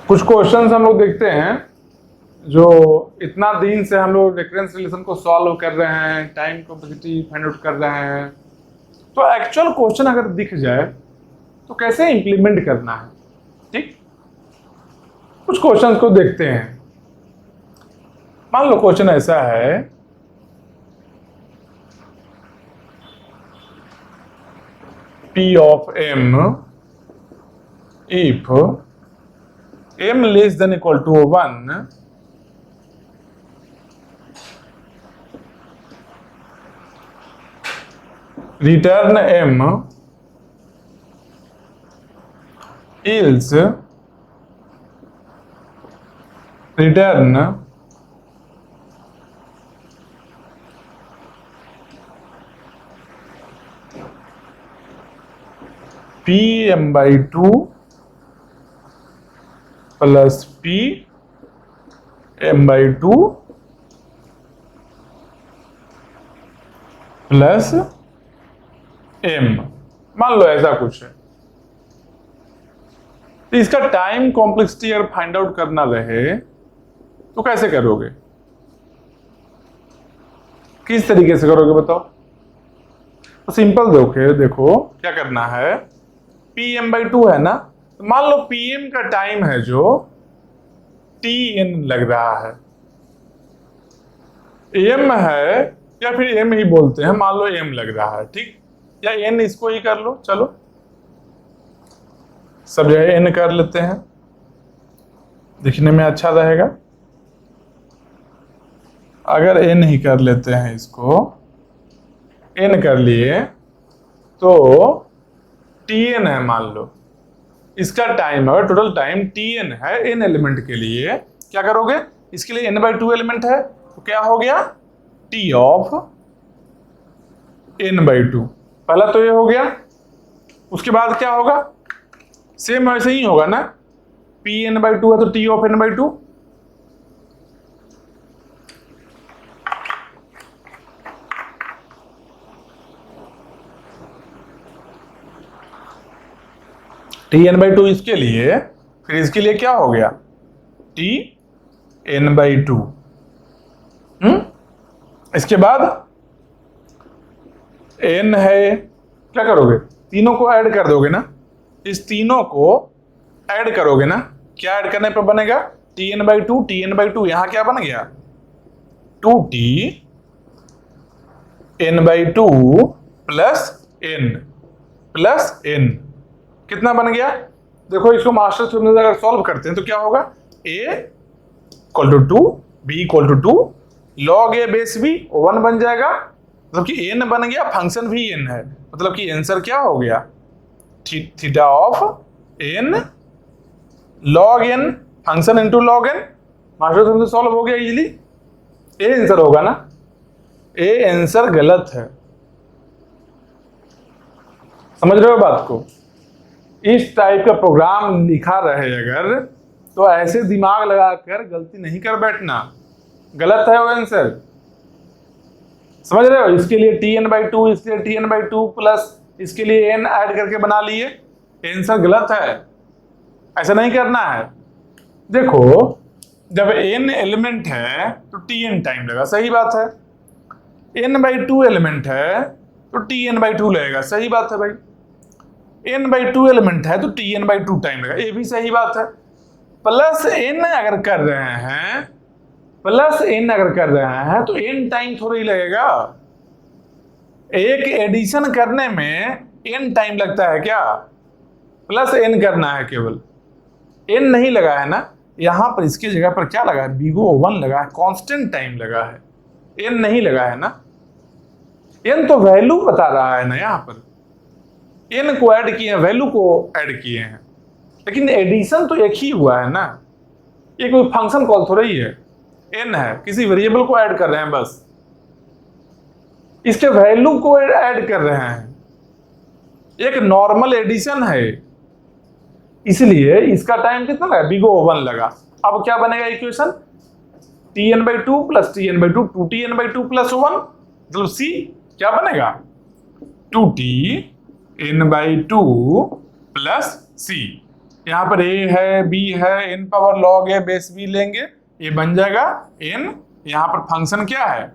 कुछ क्वेश्चंस हम लोग देखते हैं जो इतना दिन से हम लोग रेकरेंस रिलेशन को सॉल्व कर रहे हैं, टाइम कॉम्प्लेक्सिटी फाइंड आउट कर रहे हैं, तो एक्चुअल क्वेश्चन अगर दिख जाए तो कैसे इंप्लीमेंट करना है। ठीक, कुछ क्वेश्चंस को देखते हैं। मान लो क्वेश्चन ऐसा है, P of m if m less than equal to 1, return m else return pm by 2 plus p m by 2 plus m। मान लो ऐसा कुछ है, तो इसका टाइम कॉम्प्लेक्सिटी अगर फाइंड आउट करना रहे तो कैसे करोगे, किस तरीके से करोगे बताओ। तो सिंपल देखो क्या करना है, pm by 2 है ना, तो मान लो pm का टाइम है जो tn लग रहा है, m है या फिर m ही बोलते हैं, मान लो m लग रहा है, ठीक, या n इसको ही कर लो, चलो सब जगह n कर लेते हैं, दिखने में अच्छा रहेगा। अगर n ही कर लेते हैं, इसको n कर लिए तो tn है, मान लो इसका टाइम है, टोटल टाइम tn है n एलिमेंट के लिए। क्या करोगे, इसके लिए n by 2 एलिमेंट है, तो क्या हो गया t ऑफ n by 2। पहला तो ये हो गया, उसके बाद क्या होगा, सेम वैसे ही होगा ना, pn by 2 है तो t of n by 2। tn by 2 इसके लिए, फिर इसके लिए क्या हो गया tn by 2। इसके बाद n है, क्या करोगे, तीनों को ऐड कर दोगे ना, इस तीनों को ऐड करोगे ना, क्या ऐड करने पर बनेगा tn by 2, tn by 2, यहां क्या बन गया 2t n by 2 plus n कितना बन गया। देखो इसको मास्टर थ्योरम में अगर सॉल्व करते हैं तो क्या होगा, a equal to 2, b equal to 2, log a base b 1 बन जाएगा, मतलब कि n बन गया, फंक्शन भी n है, मतलब कि आंसर क्या हो गया theta of n log n, function into log n। Master theorem से सॉल्व हो गया इजीली, ए आंसर होगा ना, ए आंसर गलत है, समझ रहे हो बात को। इस टाइप का प्रोग्राम लिखा रहे अगर, तो ऐसे दिमाग लगाकर गलती नहीं कर बैठना, गलत है वो आंसर, समझ रहे हो। इसके लिए tn by 2, इसके लिए tn by 2 प्लस इसके लिए n ऐड करके बना लिए, आंसर गलत है, ऐसा नहीं करना है। देखो जब n एलिमेंट है तो tn टाइम लगा, सही बात है, n by 2 एलिमेंट है तो tn by 2 लगेगा, सही बात है भाई, n by 2 एलिमेंट है तो tn by 2 टाइम लगेगा, ये भी सही बात है। प्लस n अगर कर रहे हैं, प्लस n अगर कर रहे हैं तो n टाइम थोड़ा ही लगेगा, एक एडिशन करने में n टाइम लगता है क्या, प्लस n करना है, केवल n नहीं लगा है ना, यहां पर इसकी जगह पर क्या लगा है, बिगो 1 लगा है, कांस्टेंट टाइम लगा है, n नहीं लगा है ना, n तो वैल्यू बता रहा है ना, यहां पर n को ऐड किए हैं, वैल्यू को ऐड किए हैं, लेकिन एडिशन तो एक ही हुआ है ना, ये कोई फंक्शन कॉल थोड़ा ही है, n है, किसी वेरिएबल को ऐड कर रहे हैं, बस इसके वैल्यू को ऐड कर रहे हैं, एक नॉर्मल एडिशन है, इसलिए इसका टाइम कितना लगा, बिगो 1 लगा। अब क्या बनेगा equation, tn by 2 plus tn by 2, 2tn by 2 plus 1, मतलब c क्या बनेगा 2tn by 2 प्लस c। यहाँ पर a है, b है, n power log a base b लेंगे, ये बन जाएगा n। यहाँ पर फंक्शन क्या है,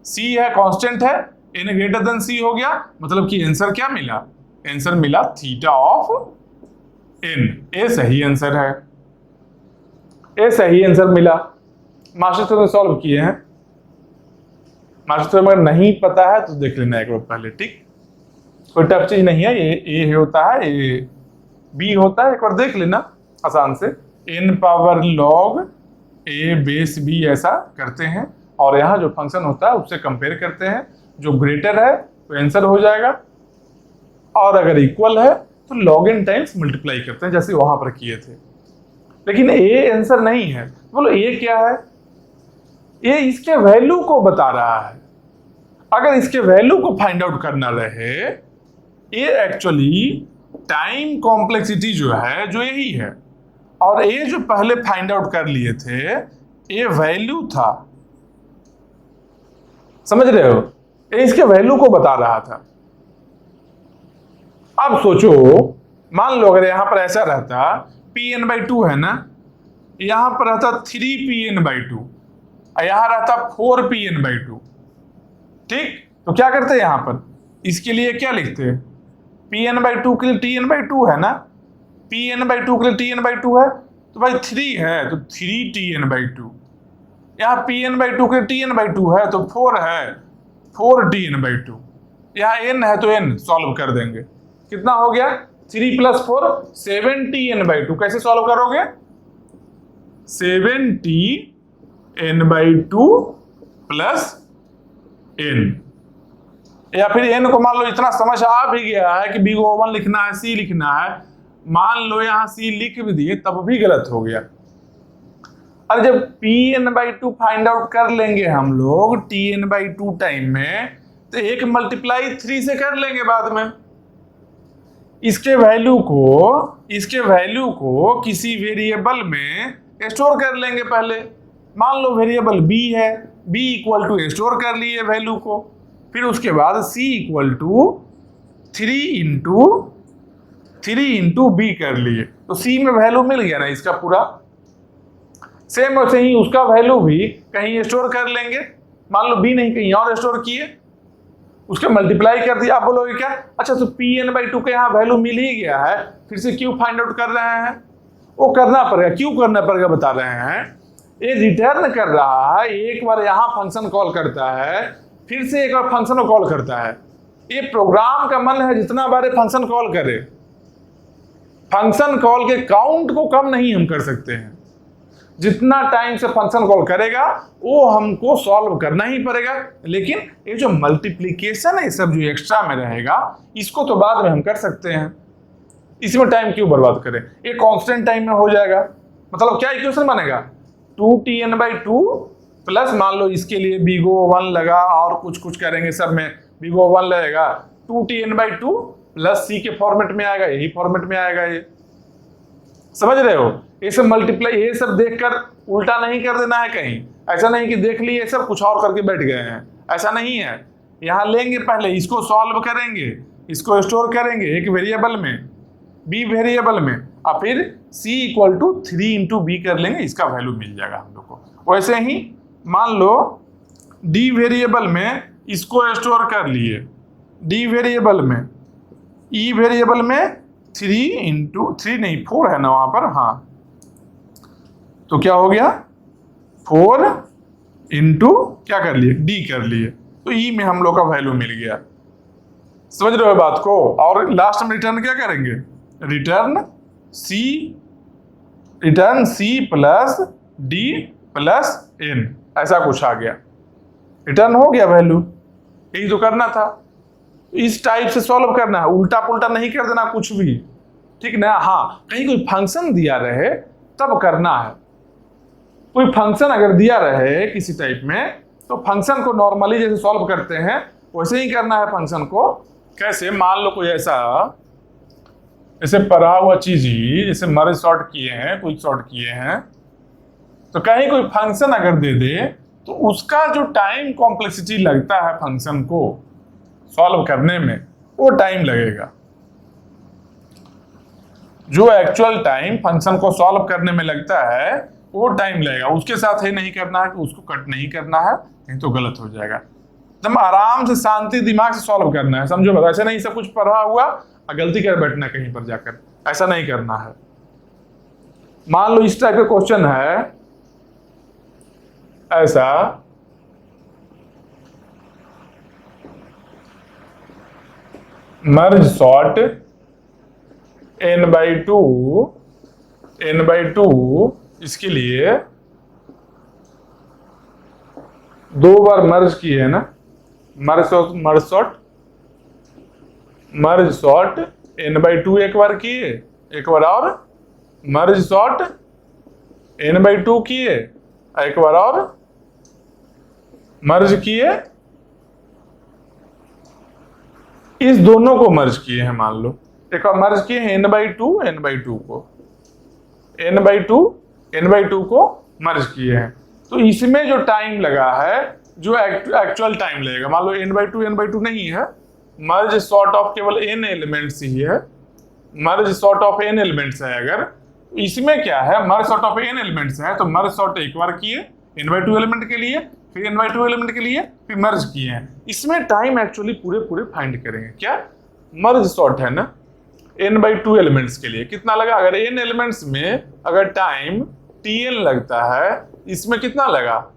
c है, कांस्टेंट है, n ग्रेटर देन c हो गया, मतलब कि आंसर क्या मिला, आंसर मिला थीटा ऑफ n। ए सही आंसर है, ए सही आंसर मिला। मास्टर ने सॉल्व किए हैं, मास्टर अगर नहीं पता है तो देख लेना एक बार पहले, ठीक, कोई टफ चीज नहीं है, ये ए होता है, ये बी होता है, एक बार देख लेना आसान से। n power log a base b ऐसा करते हैं और यहाँ जो फंक्शन होता है उससे कंपेयर करते हैं, जो ग्रेटर है तो आंसर हो जाएगा, और अगर इक्वल है तो log n टाइम्स मल्टीप्लाई करते हैं जैसे वहां पर किए थे। लेकिन a आंसर नहीं है, बोलो a क्या है, ये इसके वैल्यू को बता रहा है। अगर इसके वैल्यू को फाइंड आउट करना रहे, ये एक्चुअली टाइम कॉम्प्लेक्सिटी जो है जो यही है, और ये जो पहले फाइंड आउट कर लिए थे ये वैल्यू था, समझ रहे हो, ये इसके वैल्यू को बता रहा था। अब सोचो, मान लो अगर यहां पर ऐसा रहता pn/2 है ना, यहां पर रहता 3pn/2, यहां रहता 4pn/2, ठीक, तो क्या करते हैं यहां पर, इसके लिए क्या लिखते हैं, pn/2 के लिए tn/2 है ना, pn/2 के लिए tn/2 है, तो भाई 3 है तो 3tn/2, यहाँ pn/2 के लिए tn/2 है तो 4 है 4tn/2, यहाँ n है तो n सॉल्व कर देंगे, कितना हो गया 3 + 4 7tn/2, कैसे सॉल्व करोगे, 7tn/2 + n, या फिर n को मान लो इतना समझ आ भी गया है कि b को 1 लिखना है, c लिखना है, मान लो यहां c लिख भी दिए तब भी गलत हो गया। अरे जब pn/2 फाइंड आउट कर लेंगे हम लोग tn/2 टाइम में, तो एक मल्टीप्लाई 3 से कर लेंगे बाद में, इसके वैल्यू को किसी वेरिएबल में स्टोर कर लेंगे पहले। मान लो वेरिएबल b है, b = स्टोर कर लिए वैल्यू को, फिर उसके बाद c = 3 × b कर लिए, तो c में वैल्यू मिल गया ना इसका पूरा। सेम वैसे ही उसका वैल्यू भी कहीं स्टोर कर लेंगे, मान लो b नहीं कहीं और स्टोर किए, उसके मल्टीप्लाई कर दिया। आप बोलोगे क्या, अच्छा तो pn/2 का यहाँ वैल्यू मिल ही गया है, फिर से क्यों फाइंड आउट कर रहे हैं, वो करना पड़ेगा, क्यों करना पड़ेगा बता रहे हैं, ये रिटर्न कर रहा है, एक बार यहाँ फंक्शन कॉल करता है, फिर से एक बार फंक्शन को कॉल करता है। ये प्रोग्राम का मन है जितना बार फंक्शन कॉल करे, फंक्शन कॉल के काउंट को कम नहीं हम कर सकते हैं, जितना टाइम से फंक्शन कॉल करेगा वो हमको सॉल्व करना ही पड़ेगा। लेकिन ये जो मल्टीप्लिकेशन है, सब जो एक्स्ट्रा में रहेगा, इसको तो बाद में हम कर सकते हैं, इसमें टाइम क्यों बर्बाद करें, ये कांस्टेंट टाइम में हो जाएगा। मतलब क्या इक्वेशन बनेगा, 2tn/2 प्लस मान लो इसके लिए b को 1 लगा और कुछ करेंगे, सब में b को 1 लगेगा, 2tn/2 प्लस c के फॉर्मेट में आएगा, यही फॉर्मेट में आएगा, ये समझ रहे हो। ये सब मल्टीप्लाई, ये सब देखकर उल्टा नहीं कर देना है कहीं, ऐसा नहीं कि देख लिए सब कुछ और करके बैठ गए हैं, ऐसा नहीं है। यहाँ लेंगे पहले, इसको सॉल्व करेंगे, इसको स्टोर करेंगे एक वेरिएबल में, b वेरिएबल में, और फिर c = 3 × b कर लेंगे, इसका वैल्यू मिल जाएगा हम लोग को। वैसे ही मान लो d वेरिएबल में इसको स्टोर कर लिए, d वेरिएबल में, e वेरिएबल में 4 है ना वहां पर, हाँ, तो क्या हो गया 4 × क्या कर लिए, d कर लिए, तो e में हम लोग का वैल्यू मिल गया। समझ रहे हो बात को। और लास्ट में रिटर्न क्या करेंगे, रिटर्न c + d + n, ऐसा कुछ आ गया, रिटर्न हो गया वैल्यू, यही तो करना था। इस टाइप से सॉल्व करना है, उल्टा पुल्टा नहीं कर देना कुछ भी, ठीक ना। हाँ, कहीं कोई फंक्शन दिया रहे तब करना है, कोई फंक्शन अगर दिया रहे किसी टाइप में, तो फंक्शन को नॉर्मली जैसे सॉल्व करते हैं वैसे ही करना है फंक्शन को। कैसे, मान लो कोई ऐसा जैसे पढ़ा हुआ चीज ही, जैसे मर्ज सॉर्ट किए हैं, क्विक सॉर्ट किए हैं, तो कहीं कोई फंक्शन अगर दे दे तो उसका जो टाइम कॉम्प्लेक्सिटी लगता है फंक्शन को सॉल्व करने में, वो टाइम लगेगा। जो एक्चुअल टाइम फंक्शन को सॉल्व करने में लगता है वो टाइम लगेगा, उसके साथ ये नहीं करना है कि उसको कट नहीं करना है, नहीं तो गलत हो जाएगा। एकदम आराम से शांति दिमाग से सॉल्व करना है, समझो बता, ऐसे नहीं सब कुछ पढ़ा हुआ और गलती कर बैठना कहीं पर जाकर, ऐसा नहीं करना है। मान लो इस टाइप का क्वेश्चन है ऐसा, मर्ज सॉर्ट n/2 इसके लिए 2 बार मर्ज किए है ना, मर्ज सॉर्ट n/2 एक बार किए, एक बार और मर्ज सॉर्ट n/2 किए, एक बार और मर्ज किए, इस दोनों को मर्ज किए हैं। मान लो एक बार मर्ज किए हैं n/2 को मर्ज किए हैं, तो इसमें जो टाइम लगा है, जो एक्चुअल टाइम लगेगा, मान लो n/2 नहीं है, मर्ज सॉर्ट ऑफ केवल n एलिमेंट्स ही है, merge sort of n elements है, अगर इसमें क्या है, merge sort of n elements है तो मर्ज सॉर्ट एक बार किए n/2 एलिमेंट के लिए, फिर n/2 एलिमेंट के लिए, फिर मर्ज किए हैं। इसमें टाइम एक्चुअली पूरे फाइंड करेंगे। क्या मर्ज सॉर्ट है ना, n/2 एलिमेंट्स के लिए कितना लगा, अगर n एलिमेंट्स में अगर टाइम tn लगता है, इसमें कितना लगा,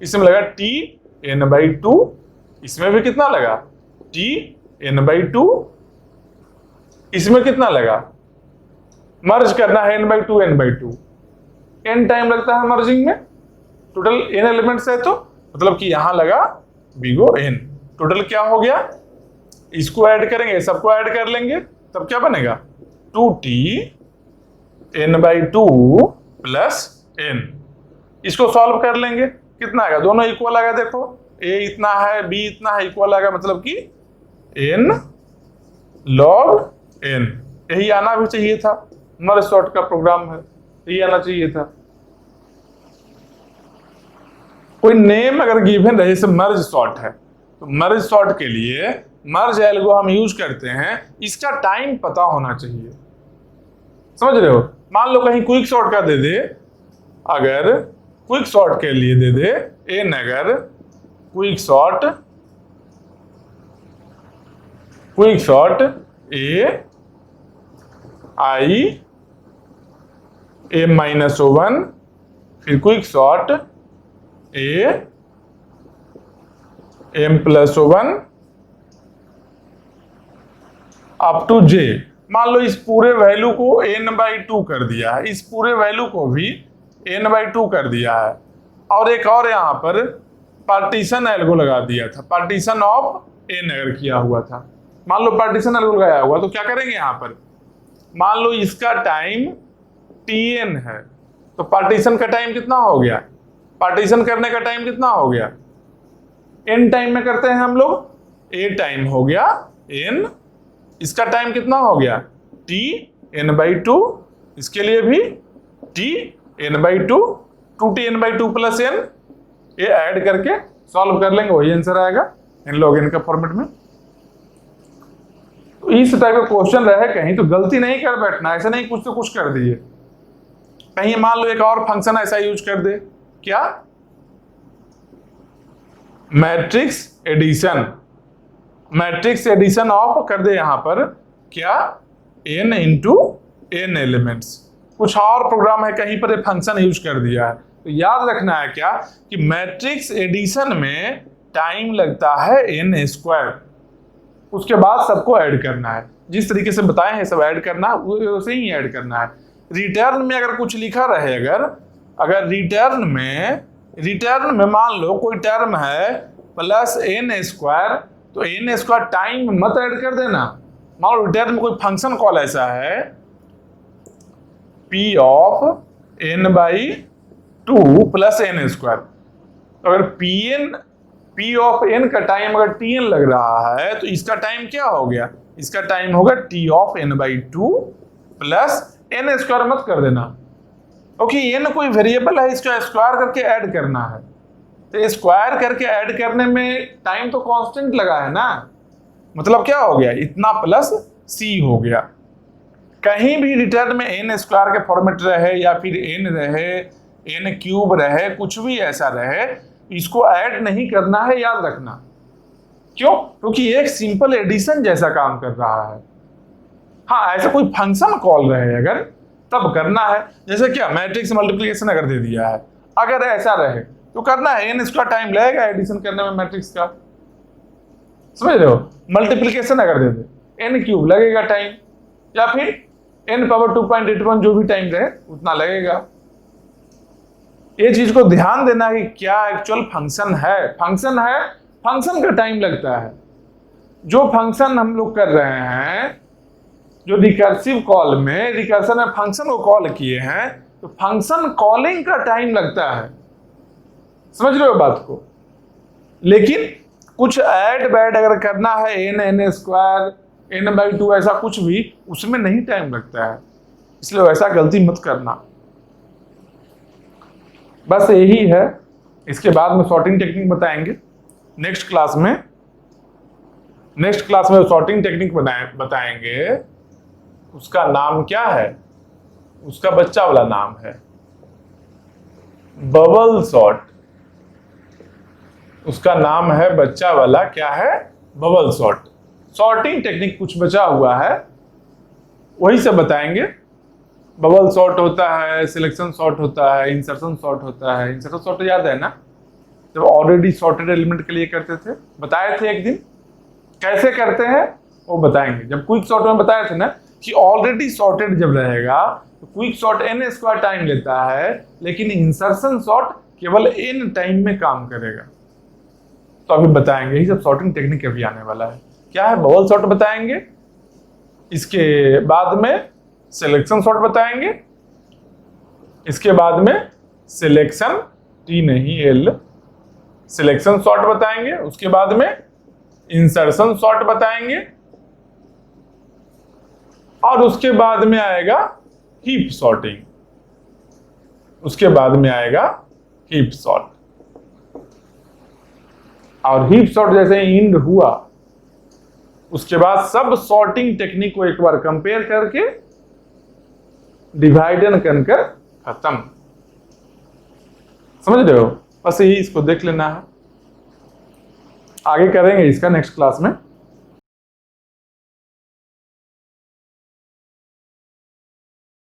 इसमें लगा tn/2, इसमें भी कितना लगा tn/2, इसमें कितना लगा, मर्ज करना है n/2 n टाइम लगता है मर्जिंग में, टोटल n एलिमेंट्स है, तो मतलब कि यहां लगा बिगो n, टोटल क्या हो गया, इसको ऐड करेंगे, सबको ऐड कर लेंगे, तब क्या बनेगा 2tn/2 प्लस n। इसको सॉल्व कर लेंगे, कितना आएगा, दोनों इक्वल आएगा, देखो a इतना है b इतना है, इक्वल आएगा, मतलब कि n log n। यही आना भी चाहिए था, मर्ज सॉर्ट का प्रोग्राम है, यही आना चाहिए था। कोई नेम अगर गिवन रहे, जैसे मर्ज सॉर्ट है, तो मर्ज सॉर्ट के लिए मर्ज एल्गो हम यूज करते हैं, इसका टाइम पता होना चाहिए, समझ रहे हो। मान लो कहीं क्विक सॉर्ट का दे दे, अगर क्विक सॉर्ट के लिए दे दे n, अगर quick sort a i m-1, फिर quick sort a m+1 up to j। मान लो इस पूरे वैल्यू को n/2 कर दिया है, इस पूरे वैल्यू को भी n/2 कर दिया है, और एक और यहां पर पार्टीशन एल्गो लगा दिया था, पार्टीशन ऑफ n अगर किया हुआ था, मान लो पार्टीशन एल्गो लगाया हुआ, तो क्या करेंगे यहां पर, मान लो इसका टाइम tn है, तो पार्टीशन का टाइम कितना हो गया, पार्टीशन करने का टाइम कितना हो गया, n टाइम में करते हैं हम लोग, a टाइम हो गया n, इसका टाइम कितना हो गया tn/2, इसके लिए भी tn/2, 2tn/2 प्लस n, ये ऐड करके सॉल्व कर लेंगे, वही आंसर आएगा n log n का फॉर्मेट में। तो इस टाइप का क्वेश्चन रहे कहीं तो गलती नहीं कर बैठना, ऐसा नहीं कुछ तो कुछ कर दिए, कहीं मान लो एक और फंक्शन ऐसा यूज कर दे, क्या मैट्रिक्स एडिशन ऑफ कर दे, यहां पर क्या n इंटू n एलिमेंट्स, कुछ और प्रोग्राम है कहीं पर फंक्शन यूज कर दिया है, तो याद रखना है क्या कि मैट्रिक्स एडिशन में टाइम लगता है n², उसके बाद सबको ऐड करना है, जिस तरीके से बताए हैं सब ऐड करना है, वैसे ही ऐड करना है। रिटर्न में अगर कुछ लिखा रहे, अगर रिटर्न में मान लो कोई टर्म है +n², तो n² टाइम मत ऐड कर देना। मान लो रिटर्न में कोई फंक्शन कॉल ऐसा है p of n/2 plus n², तो अगर p ऑफ n का टाइम अगर tn लग रहा है, तो इसका टाइम क्या हो गया, इसका टाइम होगा t of n/2 plus n² मत कर देना, क्योंकि n कोई वेरिएबल है, इसका स्क्वायर करके ऐड करना है, तो स्क्वायर करके ऐड करने में टाइम तो कांस्टेंट लगा है ना, मतलब क्या हो गया, इतना प्लस c हो गया। कहीं भी रिटर्न में एन स्क्वायर के फॉर्मेट रहे या फिर एन रहे, एन क्यूब रहे, कुछ भी ऐसा रहे, इसको ऐड नहीं करना है, याद रखना। क्यों? क्योंकि एक सिंपल एडिशन जैसा काम कर रहा है। हाँ, ऐसा कोई फंक्शन कॉल रहे अगर तब करना है। जैसे क्या, मैट्रिक्स मल्टीप्लिकेशन अगर दे दिया है, अगर ऐसा रहे तो करना है, एन स्क्वायर टाइम लगेगा एडिशन करने में मैट्रिक्स का, समझ रहे हो। मल्टीप्लिकेशन अगर दे दे, एन क्यूब लगेगा टाइम, या फिर एन पावर 2.81 जो भी टाइम रहे उतना लगेगा। ये चीज को ध्यान देना कि क्या एक्चुअल फंक्शन है। फंक्शन है, फंक्शन का टाइम लगता है। जो फंक्शन हम लोग कर रहे हैं, जो रिकर्सिव कॉल में, रिकर्सन में फंक्शन को कॉल किए हैं, तो फंक्शन कॉलिंग का टाइम लगता है, समझ रहे हो बात को। लेकिन कुछ ऐड बैड अगर करना है, एन, एन स्क्वायर, n/2 ऐसा कुछ भी, उसमें नहीं टाइम लगता है, इसलिए वैसा गलती मत करना। बस यही है। इसके बाद में सॉर्टिंग टेक्निक बताएंगे नेक्स्ट क्लास में। नेक्स्ट क्लास में सॉर्टिंग टेक्निक बताएंगे। उसका नाम क्या है? उसका बच्चा वाला नाम है बबल सॉर्ट। उसका नाम है बच्चा वाला क्या है? Bubble sort. सॉर्टिंग टेक्निक कुछ बचा हुआ है, वही सब बताएंगे। बबल सॉर्ट होता है, सिलेक्शन सॉर्ट होता है, इंसर्शन सॉर्ट होता है। इंसर्शन सॉर्ट याद है ना, जब ऑलरेडी सॉर्टेड एलिमेंट के लिए करते थे, बताए थे एक दिन। कैसे करते हैं वो बताएंगे। जब क्विक सॉर्ट में बताए थे ना कि ऑलरेडी सॉर्टेड जब रहेगा तो quick sort n square time लेता है, लेकिन इंसर्शन सॉर्ट केवल n टाइम में काम करेगा। तो अभी बताएंगे, यही सब सॉर्टिंग टेक्निक अभी आने वाला है। क्या है? बबल सॉर्ट बताएंगे, इसके बाद में सिलेक्शन सॉर्ट बताएंगे, इसके बाद में सिलेक्शन T नहीं L, सिलेक्शन सॉर्ट बताएंगे, उसके बाद में इंसर्शन सॉर्ट बताएंगे, और उसके बाद में आएगा हीप सॉर्टिंग। उसके बाद में आएगा हीप सॉर्ट। और हीप सॉर्ट जैसे इंड हुआ, उसके बाद सब सॉर्टिंग टेक्निक को एक बार कंपेयर करके डिवाइड एंड कर खत्म। समझ रहे हो? बस यही, इसको देख लेना है। आगे करेंगे इसका नेक्स्ट क्लास में।